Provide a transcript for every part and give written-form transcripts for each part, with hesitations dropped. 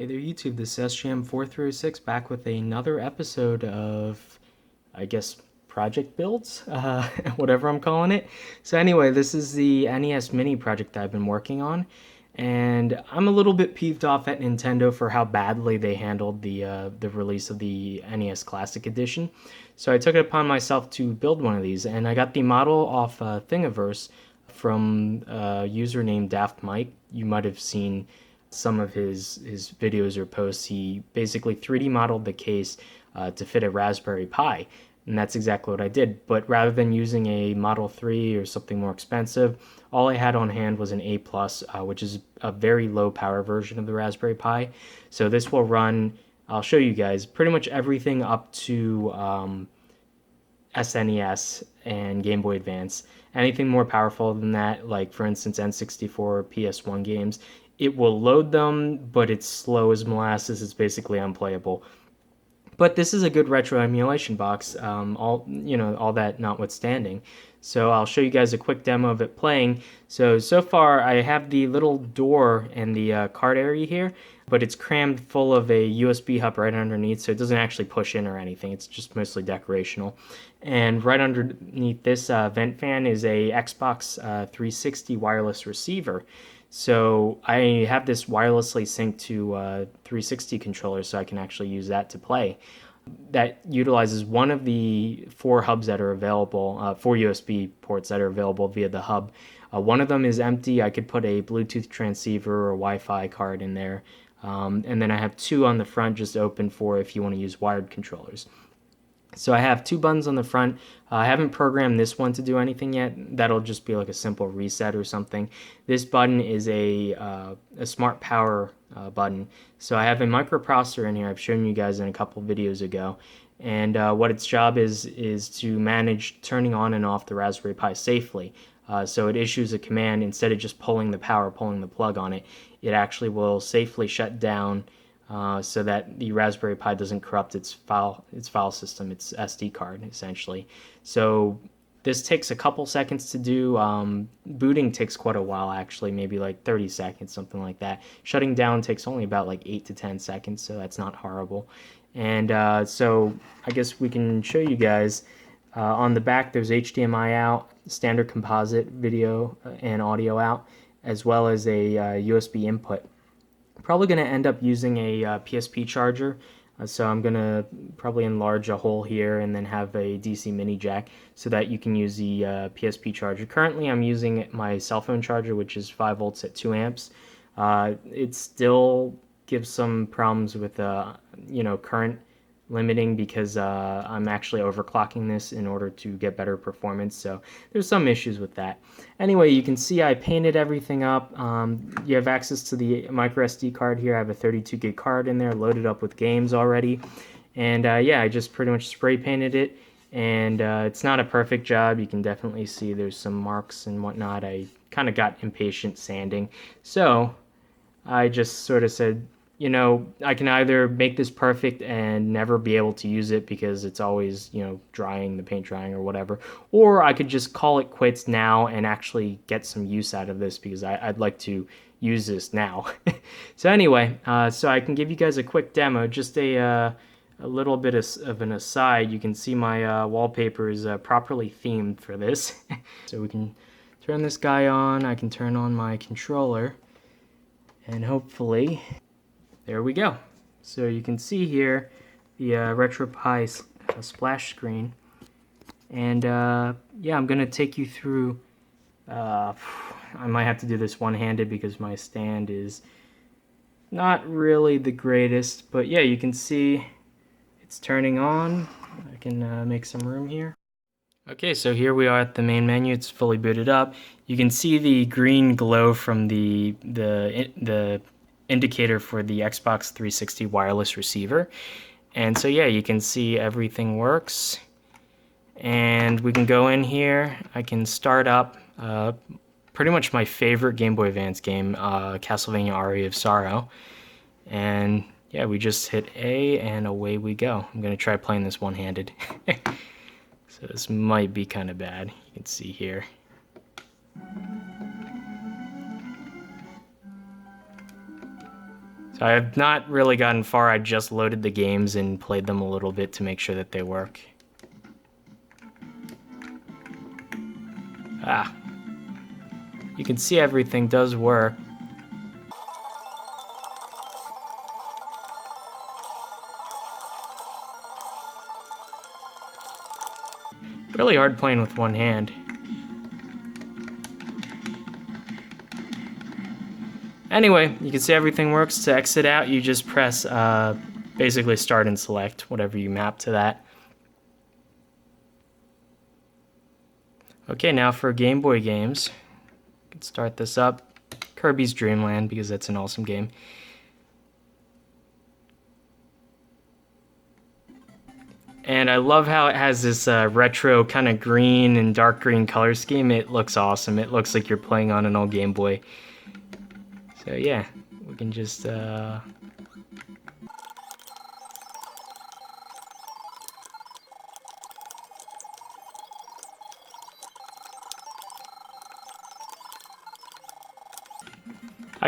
Hey there, YouTube. This is SGM4306 back with another episode of, I guess, project builds, whatever I'm calling it. So anyway, this is the NES mini project I've been working on, and I'm a little bit peeved off at Nintendo for how badly they handled the release of the NES Classic Edition. So I took it upon myself to build one of these, and I got the model off Thingiverse from a user named Daft Mike. You might have seen some of his videos or posts. He basically 3D modeled the case to fit a Raspberry Pi, and that's exactly what I did. But rather than using a Model 3 or something more expensive, all I had on hand was an A plus, which is a very low power version of the Raspberry Pi. So this will run. I'll show you guys pretty much everything up to SNES and Game Boy Advance. Anything more powerful than that, like for instance N64 PS1 games, it will load them, but it's slow as molasses. It's basically unplayable. But this is a good retro emulation box, all that notwithstanding. So I'll show you guys a quick demo of it playing. So far I have the little door and the card area here, but it's crammed full of a USB hub right underneath, so it doesn't actually push in or anything. It's just mostly decorational. And right underneath this vent fan is a Xbox 360 wireless receiver. So I have this wirelessly synced to 360 controller, so I can actually use that to play. That utilizes one of the four hubs that are available, four USB ports that are available via the hub. One of them is empty. I could put a Bluetooth transceiver or Wi-Fi card in there. And then I have two on the front just open for if you want to use wired controllers. So I have two buttons on the front. I haven't programmed this one to do anything yet. That'll just be like a simple reset or something. This button is a smart power button. So I have a microprocessor in here. I've shown you guys in a couple videos ago. And what its job is to manage turning on and off the Raspberry Pi safely. So it issues a command instead of just pulling the plug on it. It actually will safely shut down so that the Raspberry Pi doesn't corrupt its file system, its SD card, essentially. So this takes a couple seconds to do. Booting takes quite a while, actually, maybe like 30 seconds, something like that. Shutting down takes only about like 8 to 10 seconds, so that's not horrible. And so I guess we can show you guys. On the back, there's HDMI out, standard composite video and audio out, as well as a USB input. Probably going to end up using a PSP charger, so I'm going to probably enlarge a hole here and then have a DC mini jack so that you can use the PSP charger. Currently I'm using my cell phone charger, which is 5 volts at 2 amps. It still gives some problems with current limiting because I'm actually overclocking this in order to get better performance, so there's some issues with that. Anyway, you can see I painted everything up. You have access to the micro SD card here. I have a 32 gig card in there loaded up with games already, and yeah, I just pretty much spray painted it, and it's not a perfect job. You can definitely see there's some marks and whatnot. I kind of got impatient sanding, so I just sort of said, I can either make this perfect and never be able to use it because it's always, drying, the paint drying or whatever, or I could just call it quits now and actually get some use out of this because I'd like to use this now. So anyway, so I can give you guys a quick demo, just a little bit of an aside. You can see my wallpaper is properly themed for this. So we can turn this guy on, I can turn on my controller, and hopefully there we go. So you can see here the RetroPie splash screen, and yeah, I'm gonna take you through. I might have to do this one-handed because my stand is not really the greatest, but yeah, you can see it's turning on. I can make some room here. Okay, so here we are at the main menu. It's fully booted up. You can see the green glow from the indicator for the Xbox 360 wireless receiver. And so yeah, you can see everything works. And we can go in here. I can start up pretty much my favorite Game Boy Advance game, Castlevania Aria of Sorrow. And yeah, we just hit A and away we go. I'm gonna try playing this one-handed. So this might be kind of bad. You can see here. So I have not really gotten far. I just loaded the games and played them a little bit to make sure that they work. Ah. You can see everything does work. Really hard playing with one hand. Anyway, you can see everything works. To exit out, you just press basically start and select whatever you map to that. Okay, now for Game Boy games. You can start this up. Kirby's Dream Land, because that's an awesome game. And I love how it has this retro kind of green and dark green color scheme. It looks awesome. It looks like you're playing on an old Game Boy. So yeah, we can just... I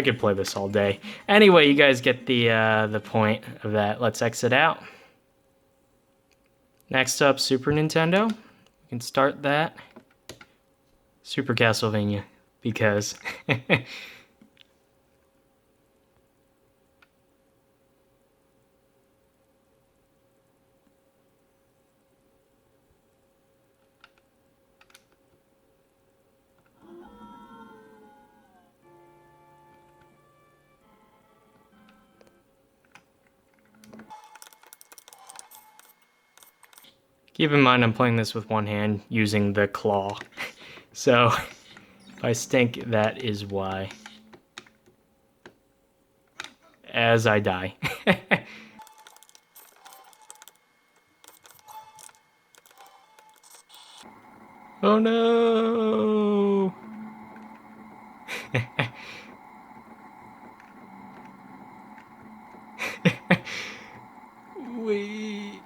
could play this all day. Anyway, you guys get the point of that. Let's exit out. Next up, Super Nintendo. We can start that. Super Castlevania, because... Keep in mind I'm playing this with one hand using the claw. So if I stink, that is why. As I die. Oh no! Wait.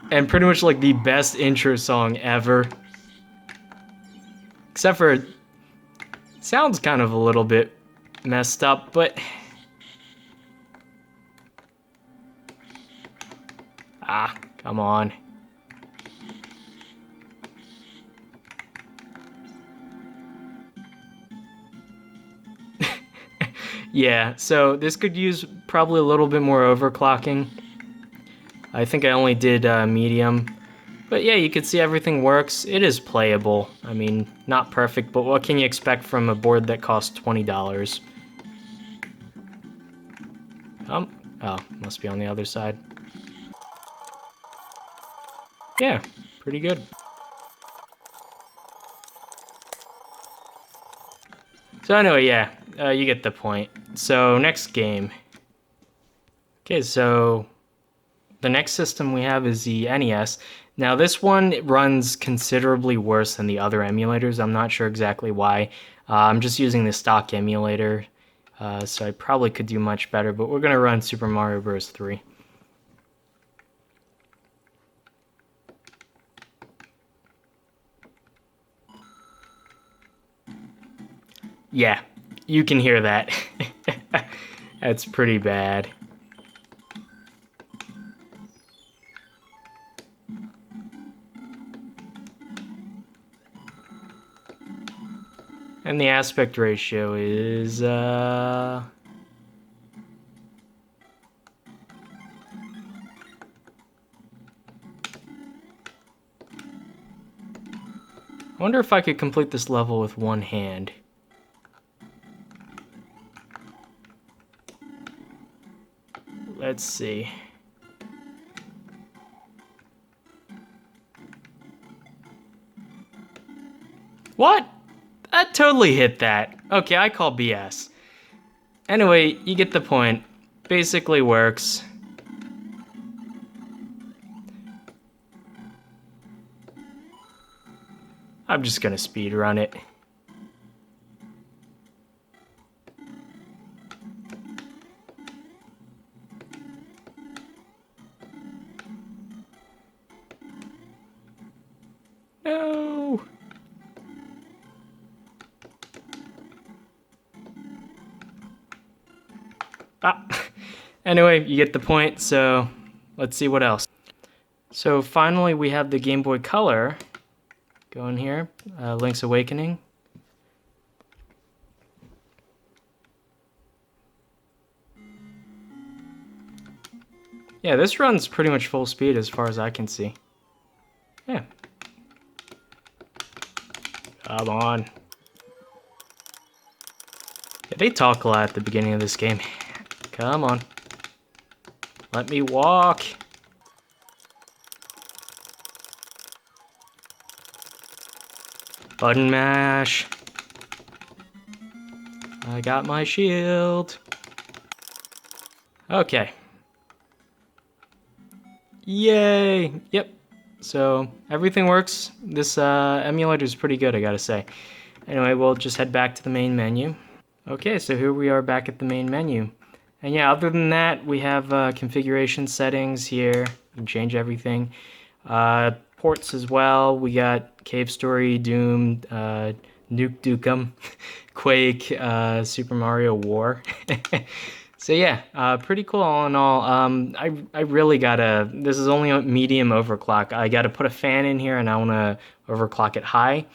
And pretty much like the best intro song ever. Except for it sounds kind of a little bit messed up, but... Ah, come on. Yeah, so this could use probably a little bit more overclocking. I think I only did medium. But yeah, you can see everything works. It is playable. I mean, not perfect, but what can you expect from a board that costs $20? Oh, must be on the other side. Yeah, pretty good. So anyway, yeah, you get the point. So next game. Okay, so the next system we have is the NES. Now this one runs considerably worse than the other emulators. I'm not sure exactly why. I'm just using the stock emulator, so I probably could do much better, but we're gonna run Super Mario Bros. 3. Yeah, you can hear that. That's pretty bad. And the aspect ratio is, I wonder if I could complete this level with one hand. Let's see. What? That totally hit that. Okay, I call BS. Anyway, you get the point. Basically works. I'm just gonna speed run it. No. Ah. Anyway, you get the point, so let's see what else. So finally we have the Game Boy Color. Go in here, Link's Awakening. Yeah, this runs pretty much full speed as far as I can see. Yeah. Come on. Yeah, they talk a lot at the beginning of this game. Come on. Let me walk. Button mash. I got my shield. Okay. Yay! Yep. So everything works. This emulator is pretty good, I gotta say. Anyway, we'll just head back to the main menu. Okay, so here we are back at the main menu. And yeah, other than that, we have configuration settings here. You can change everything. Ports as well. We got Cave Story, Doom, Nuke Dukem, Quake, Super Mario War. So yeah, pretty cool all in all. I really gotta, this is only a medium overclock. I gotta put a fan in here and I wanna overclock it high.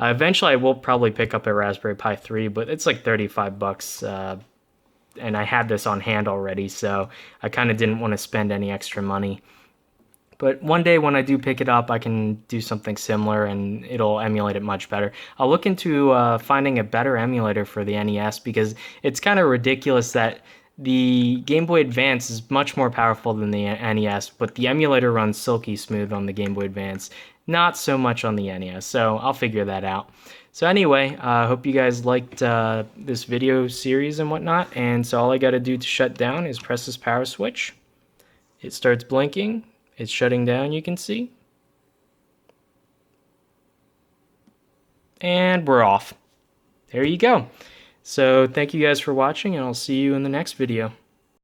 Eventually I will probably pick up a Raspberry Pi 3, but it's like 35 bucks. And I had this on hand already, so I kind of didn't want to spend any extra money. But one day when I do pick it up, I can do something similar and it'll emulate it much better. I'll look into finding a better emulator for the NES because it's kind of ridiculous that the Game Boy Advance is much more powerful than the NES, but the emulator runs silky smooth on the Game Boy Advance, not so much on the NES, so I'll figure that out. So anyway, I hope you guys liked this video series and whatnot, and so all I gotta do to shut down is press this power switch. It starts blinking. It's shutting down, you can see. And we're off. There you go. So thank you guys for watching, and I'll see you in the next video.